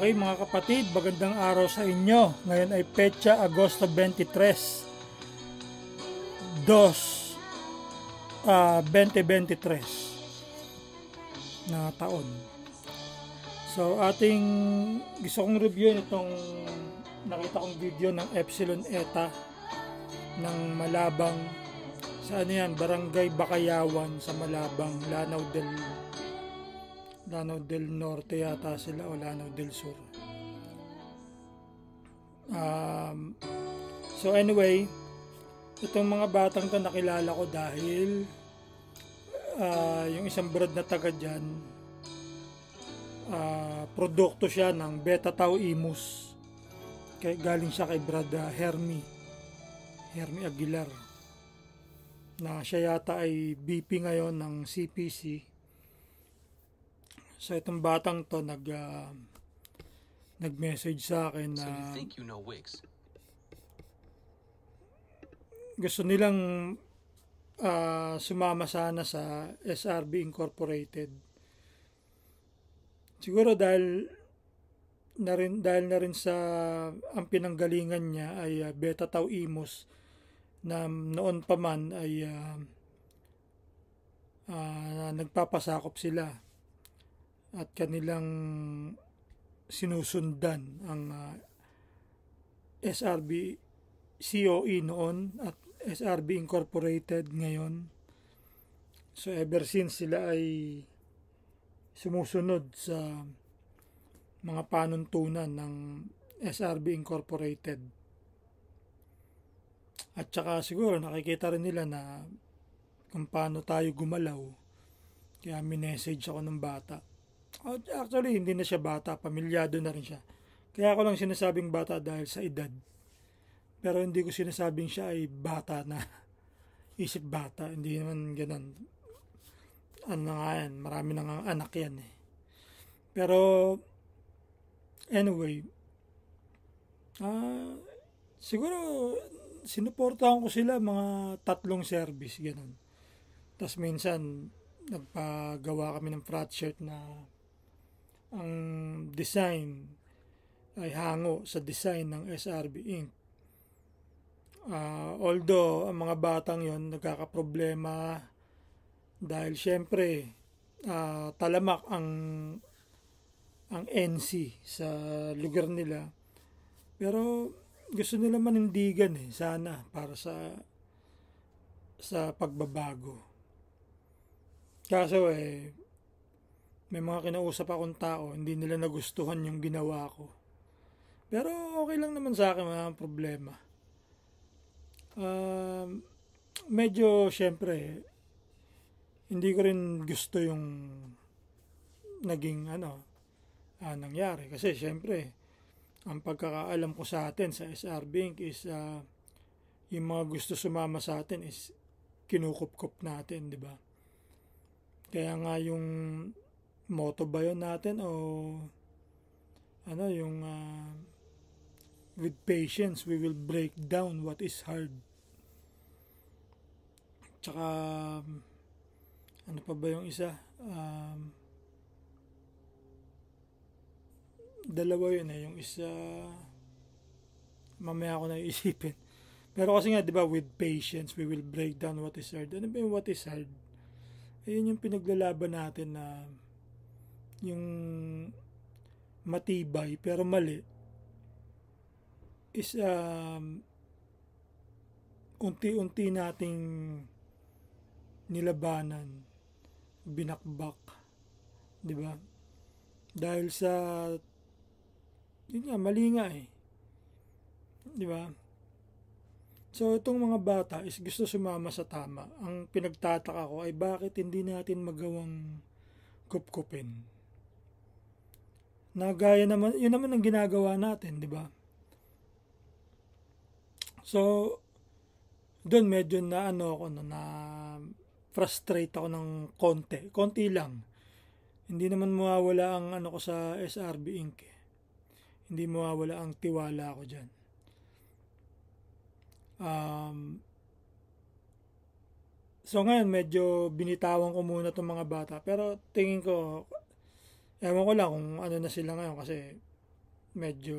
Okay mga kapatid, magandang araw sa inyo. Ngayon ay petsa Agosto 23, 2023 na taon. So gusto kong review itong nakita kong video ng Epsilon Eta ng Malabang sa Barangay Bakayawan sa Malabang, Lanao del Norte yata sila o Lanao del Sur. So anyway, itong mga batang to nakilala ko dahil yung isang brad na taga dyan, produkto siya ng Beta Tau Imus. Galing siya kay Brad Hermie Aguilar, na siya yata ay BP ngayon ng CPC. So itong batang to nag-message sa akin na gusto nilang sumama sana sa SRB Incorporated. Siguro dahil na rin sa ang pinanggalingan niya ay Beta Tau Imus, na noon pa man ay nagpapasakop sila at kanilang sinusundan ang SRB COE noon at SRB Incorporated ngayon. So ever since sila ay sumusunod sa mga panuntunan ng SRB Incorporated. At saka siguro nakikita rin nila na kung paano tayo gumalaw. Kaya minessage ako ng bata. Actually, hindi na siya bata. Pamilyado na rin siya. Kaya ako lang sinasabing bata dahil sa edad. Pero hindi ko sinasabing siya ay bata na isip bata. Hindi naman ganun. Ano nga yan, marami nang anak yan eh. Pero anyway, siguro sinuportahan ko sila mga 3 service, ganun. Tapos minsan nagpagawa kami ng frat shirt na ang design ay hango sa design ng SRB Inc. Although ang mga batang yon nagkakaproblema dahil syempre talamak ang NC sa lugar nila, pero gusto nila manindigan sana para sa pagbabago. Kaso may mga kinausap akong tao, hindi nila nagustuhan yung ginawa ko. Pero okay lang naman sa akin, mga problema. Medyo syempre hindi ko rin gusto yung naging nangyari, kasi syempre ang pagkakaalam ko sa atin sa SRB Inc. is yung mga gusto sumama sa atin is kinukup-kup natin, di ba? Kaya nga yung motto ba yun natin o yung with patience we will break down what is hard. Tsaka ano pa ba yung isa? Dalawa yun yung isa mamaya ako naiisipin. Pero kasi nga, di ba, with patience we will break down what is hard. Ano ba yung what is hard? Ayun yung pinaglalaban natin, na yung matibay pero mali is unti-unti nating nilabanan, binakbak, di ba? Dahil sa yun nga, mali nga di ba? So itong mga bata is gusto sumama sa tama. Ang pinagtataka ko ay bakit hindi natin magawang kupkupin. Nagaya naman, yun naman ang ginagawa natin, di ba? So doon medyo na frustrate ako ng konti lang. Hindi naman mawawala ang ko sa SRB Inc. Hindi mawawala ang tiwala ko dyan. So ngayon medyo binitawan ko muna itong mga bata, pero tingin ko, ewan ko lang kung ano na sila ngayon, kasi medyo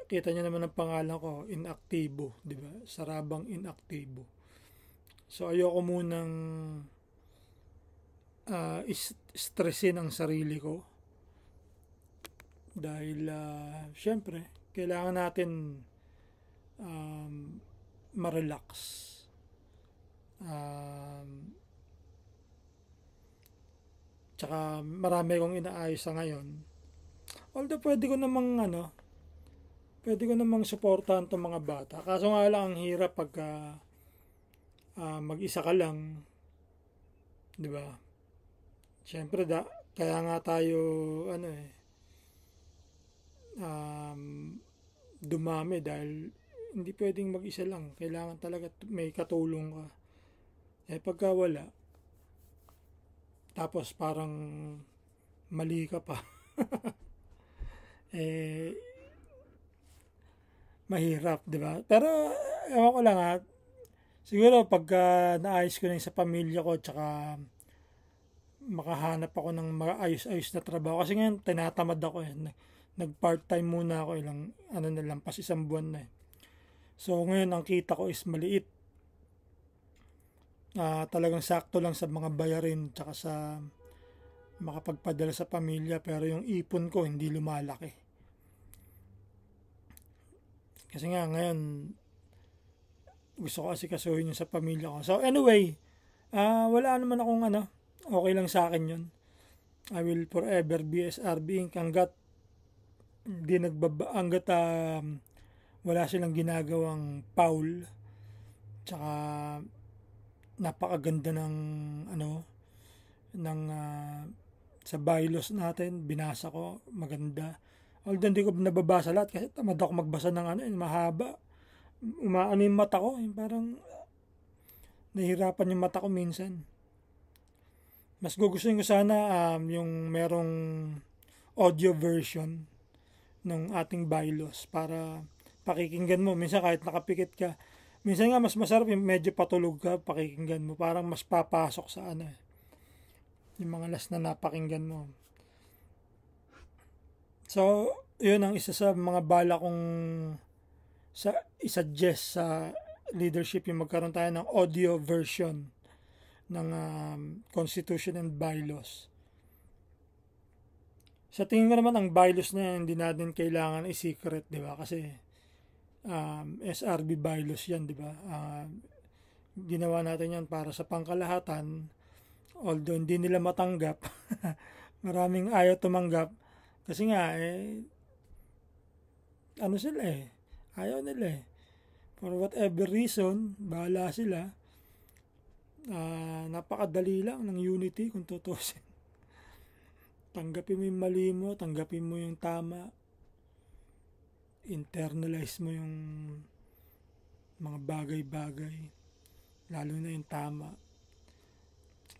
kita niyo naman ang pangalan ko, inaktibo, di ba? Sarabang inaktibo. So ayoko munang stressin ang sarili ko dahil syempre kailangan natin ma-relax. Tsaka marami kong inaayos sa ngayon. Although pwede ko namang suportahan itong mga bata. Kaso nga lang ang hirap pagka mag-isa ka lang, di ba? Siyempre kaya nga tayo dumami dahil hindi pwedeng mag-isa lang. Kailangan talaga may katulong ka. Pagka wala, tapos parang mali ka pa. Mahirap, di ba? Pero ewan ko lang siguro pagka naayos ko na yung sa pamilya ko, tsaka makahanap ako ng maayos-ayos na trabaho. Kasi ngayon tinatamad ako nag part-time muna ako pas isang buwan na So ngayon ang kita ko is maliit. Talagang sakto lang sa mga bayarin tsaka sa makapagpadala sa pamilya, pero yung ipon ko hindi lumalaki. Kasi nga ngayon gusto ko asikasuhin yung sa pamilya ko. So anyway, wala naman akong okay lang sa akin yun. I will forever be SRB Inc. hanggat wala silang ginagawang foul, tsaka napakaganda ng sa bylaws natin, binasa ko, maganda. Although hindi ko nababasa lahat kasi tamad ako magbasa ng mahaba. Umaano yung mata ko, parang nahihirapan yung mata ko minsan. Mas gugustuhin ko sana yung merong audio version ng ating bylaws para pakikinggan mo. Minsan kahit nakapikit ka, minsan nga mas masarap yung medyo patulog ka, pakikinggan mo. Parang mas papasok sa yung mga last na napakinggan mo. So, yun ang isa sa mga bala kong i-suggest sa leadership, yung magkaroon tayo ng audio version ng Constitution and Bylaws. Sa tingin ko naman ang bylaws na hindi natin kailangan i-secret, di ba? Kasi SRB bylaws yan, di ba? Ginawa natin yan para sa pangkalahatan, although hindi nila matanggap. Maraming ayaw tumanggap kasi nga sila ayaw nila for whatever reason, bahala sila. Napakadali lang ng unity kung tutusin. Tanggapin mo yung mali mo, tanggapin mo yung tama, internalize mo yung mga bagay-bagay, lalo na yung tama.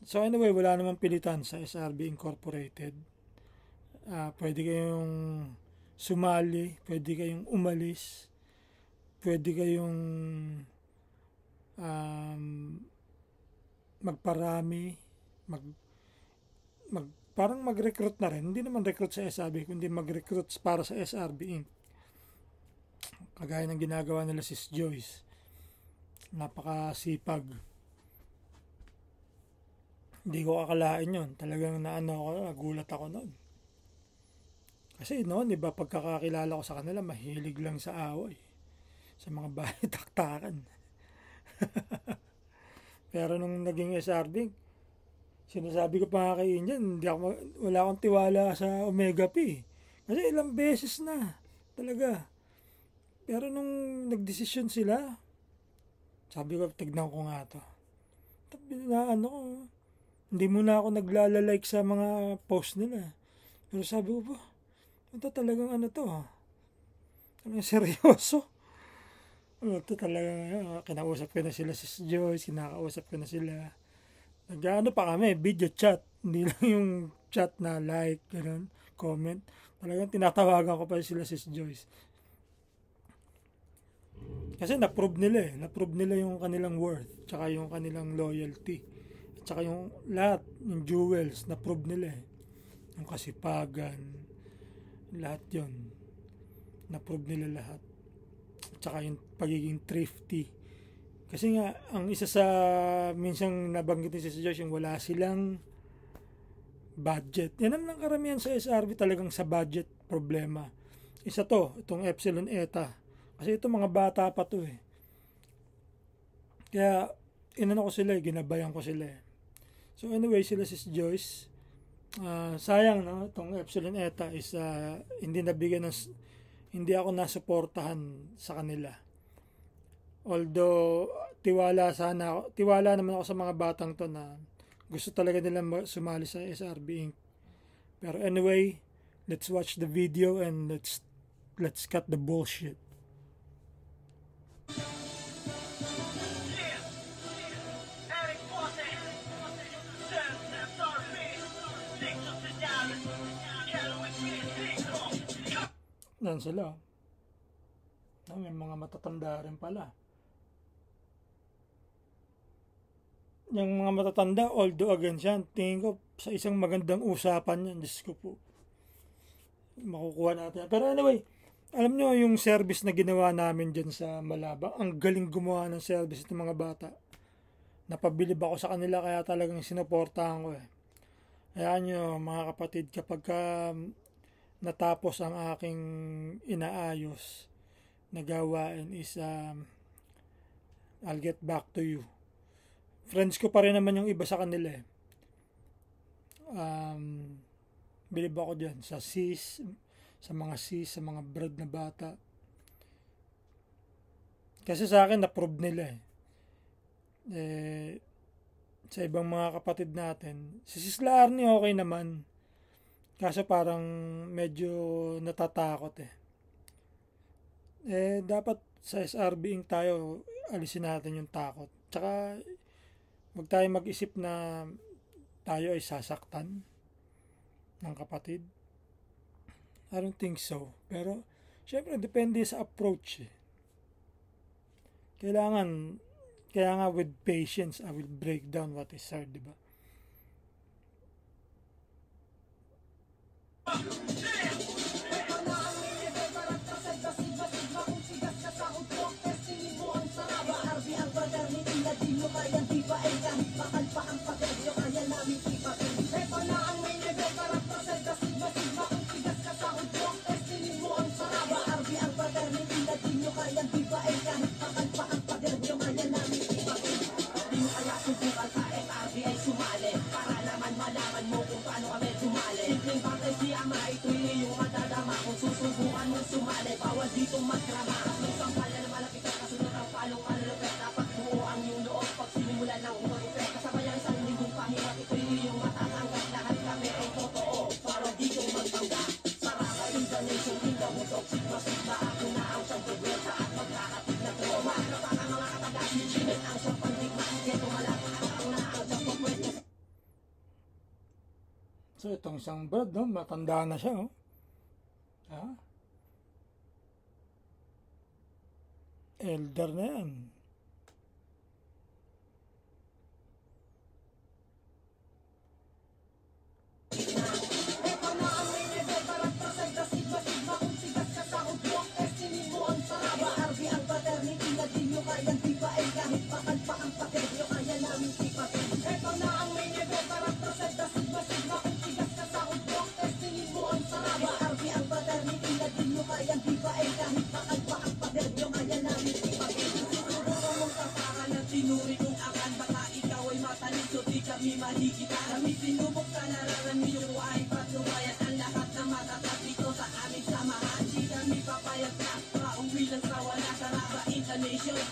So anyway, wala namang pilitan sa SRB Incorporated. Pwede kayong sumali, pwede kayong umalis, pwede kayong magparami, parang mag-recruit na rin. Hindi naman recruit sa SRB, kundi mag-recruit para sa SRB Inc. Kagaya ng ginagawa nila si Joyce. Napakasipag. Hindi ko akalain yun. Talagang nagulat ako noon. Kasi noon, iba pagkakakilala ko sa kanila, mahilig lang sa away. Sa mga bahay taktakan. Pero nung naging SRB, sinasabi ko pa kay Indian, wala akong tiwala sa Omega P. Kasi ilang beses na, talaga. Pero nung nagdesisyon sila, sabi ko, tignan ko nga to. Hindi muna ako naglalalike sa mga post nila. Pero sabi ko po, ito talagang Talagang seryoso. Ito talagang, kinausap ko na sila si Joyce, kinakausap ko na sila. Nag-ano pa kami, video chat. Hindi lang yung chat na like, ganun, comment. Talagang tinatawagan ko pa sila si Joyce. Kasi na-prove nila yung kanilang worth, tsaka yung kanilang loyalty. Tsaka yung lahat, yung jewels, na-prove nila Yung kasipagan, lahat yon na-prove nila lahat. Tsaka yung pagiging thrifty. Kasi nga, ang isa sa minsang nabanggit ni si Josh, yung wala silang budget. Yan ang karamihan sa SRB, talagang sa budget problema. Isa to, itong Epsilon Eta. Kasi ito mga bata pa to eh. Kaya, inano ko sila eh, ginabayan ko sila eh. So anyway, sila si Joyce. Sayang no, itong Epsilon Eta is hindi ako nasuportahan sa kanila. Although tiwala naman ako sa mga batang to na gusto talaga nilang sumali sa SRB Inc. Pero anyway, let's watch the video and let's cut the bullshit. Yan sila. May mga matatanda rin pala. Yung mga matatanda, although against yan, tingin ko sa isang magandang usapan yan. Diyos ko po. Makukuha natin. Pero anyway, alam nyo yung service na ginawa namin dyan sa Malabang. Ang galing gumawa ng service ng mga bata. Napabilib ako sa kanila kaya talagang sinuportahan ko eh. Kaya nyo mga kapatid, kapag natapos ang aking inaayos na gawain is I'll get back to you. Friends ko pa rin naman yung iba sa kanila eh. Bilib ako dyan sa sis, sa mga broad na bata. Kasi sa akin na-prove nila eh. Sa ibang mga kapatid natin, si Sisla Arnie okay naman. Kaso parang medyo natatakot eh. Dapat sa SRB Inc. tayo, alisin natin yung takot. Tsaka, huwag tayo mag-isip na tayo ay sasaktan ng kapatid. I don't think so. Pero, syempre, depende sa approach eh. Kaya nga with patience, I will break down what is hard, diba? So, itong isang bird, no? Matanda na siya, oh. Ha? Elder na yan.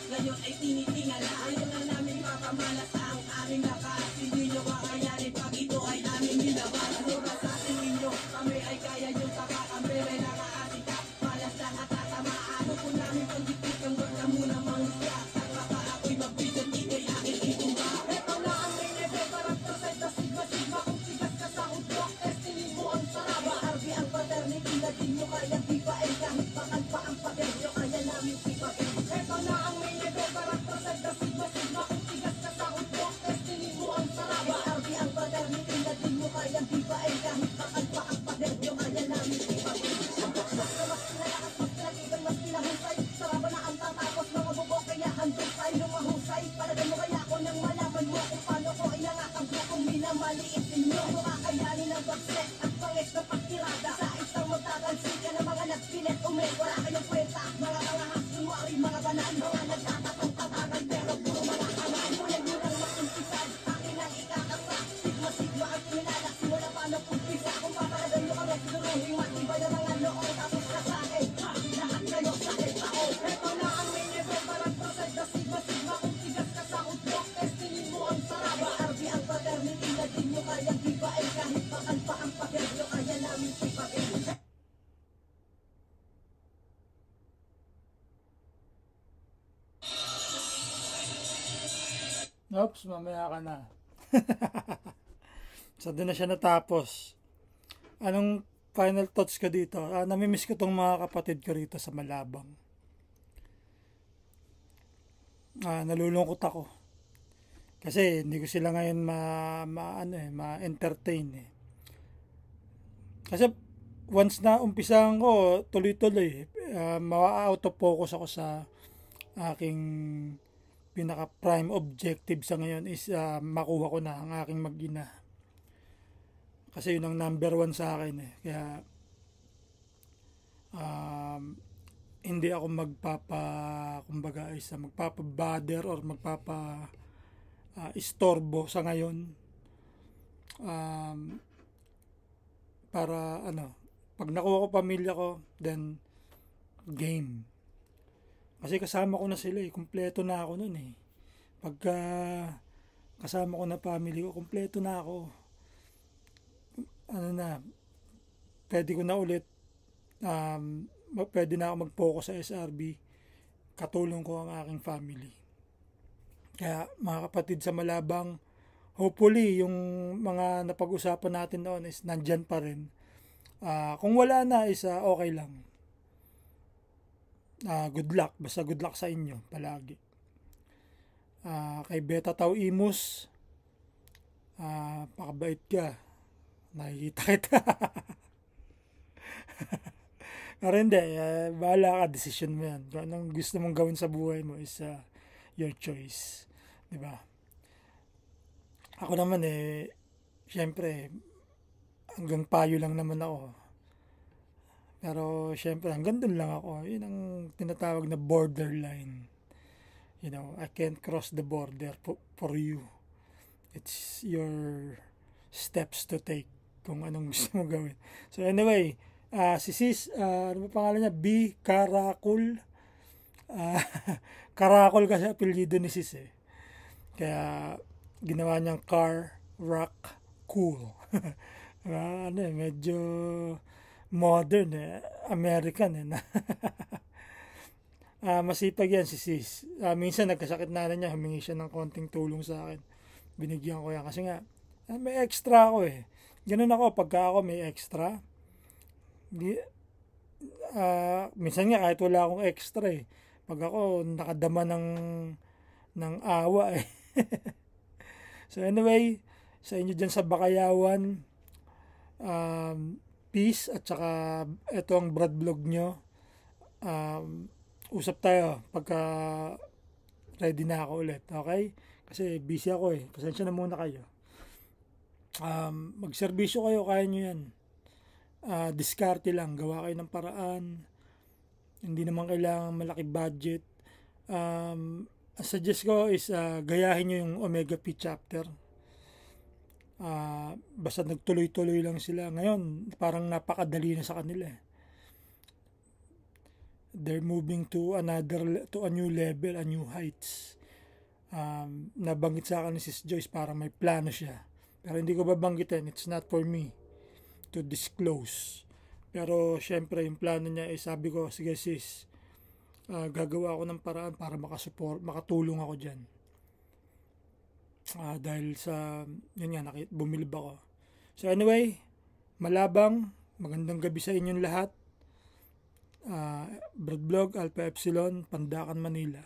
Ngayon ay tinitingala. Ayaw na namin papamalas ang aming lakas. Hindi nyo kakayanin pag ito ay aming nilabas. Ano sa tingin nyo? Kami ay kaya nyo takakamere na kaasika. Malas lang at tatamaan. Ano po namin pagdiktik ang wag na muna mangusya. At baka ako'y magbigat ikay akin itumba. Eto na ang main event. Parang kasay na sigma. Kung sigas ka sa hudok, testinin mo ang saraba. Arbi ang paternity na di nyo kaya tipain. Kahit bakal pa ang pader nyo kaya namin tipain. Eto na ang main event. Parang kasay na sigma. Kung sigas ka sa hudok, testinin mo ang saraba. Arbi ang paternity Oops, mamaya ka na. So, doon na siya natapos. Anong final thoughts ka dito? Namimiss ko tong mga kapatid ko rito sa Malabang. Nalulungkot ako. Kasi hindi ko sila ngayon ma-entertain eh. Kasi once na umpisahan ko, tuloy-tuloy. Ma-out of focus ako sa aking pinaka-prime objective sa ngayon is makuha ko na ang aking mag-ina. Kasi yun ang number one sa akin eh. Kaya hindi ako magpapa-bother or istorbo sa ngayon. Para pag nakuha ko pamilya ko, then game. Kasi kasama ko na sila eh, kumpleto na ako nun eh. Pagka kasama ko na family ko, kumpleto na ako. Pwede ko na ulit, pwede na ako mag-focus sa SRB, katulong ko ang aking family. Kaya mga kapatid sa Malabang, hopefully yung mga napag-usapan natin noon is nandyan pa rin. Kung wala na is okay lang. Good luck, basta good luck sa inyo palagi. Kay Beta Tau Imus, pakabait ka, nakikita kita. Pero hindi, bahala ka, decision mo yan. Kung anong gusto mong gawin sa buhay mo is your choice, diba? Ako naman syempre hanggang payo lang naman ako. Pero syempre hanggang dun lang ako. Yun ang tinatawag na borderline. I can't cross the border for you. It's your steps to take kung anong gusto mo gawin. So anyway, si Sis, ano ba pangalan niya? B. Karakul. Karakul kasi apelyido ni Sis eh. Kaya ginawa niyang Car Rock Cool. Medyo modern eh. American eh. Masipag yan si Sis. Minsan nagkasakit na niya, humingi siya ng konting tulong sa akin. Binigyan ko yan kasi nga may extra ako eh. Ganun ako pagka ako may extra. Minsan nga kahit wala akong extra eh. Pag ako nakadama ng awa eh. So anyway, sa inyo dyan sa Bakayawan, peace at saka ito ang Brad vlog nyo. Usap tayo pagka ready na ako ulit, okay? Kasi busy ako eh, pasensya na muna kayo. Magserbisyo kayo, kaya nyo yan. Diskarte lang, gawa kayo ng paraan. Hindi naman kailangan malaki budget. Suggest ko is gayahin nyo yung Omega P chapter. Basta nagtuloy-tuloy lang sila. Ngayon, parang napakadali na sa kanila eh. They're moving to a new level, a new heights. Nabanggit sa akin ni Sis Joyce, parang may plano siya. Pero hindi ko babanggitin, it's not for me to disclose. Pero syempre, yung plano niya ay sabi ko, sige sis, gagawa ako ng paraan para makatulong ako dyan. Dahil sa, yun nga, bumilib ako. So anyway, Malabang, magandang gabi sa inyong lahat. Brad Vlog, Alpha Epsilon, Pandakan, Manila.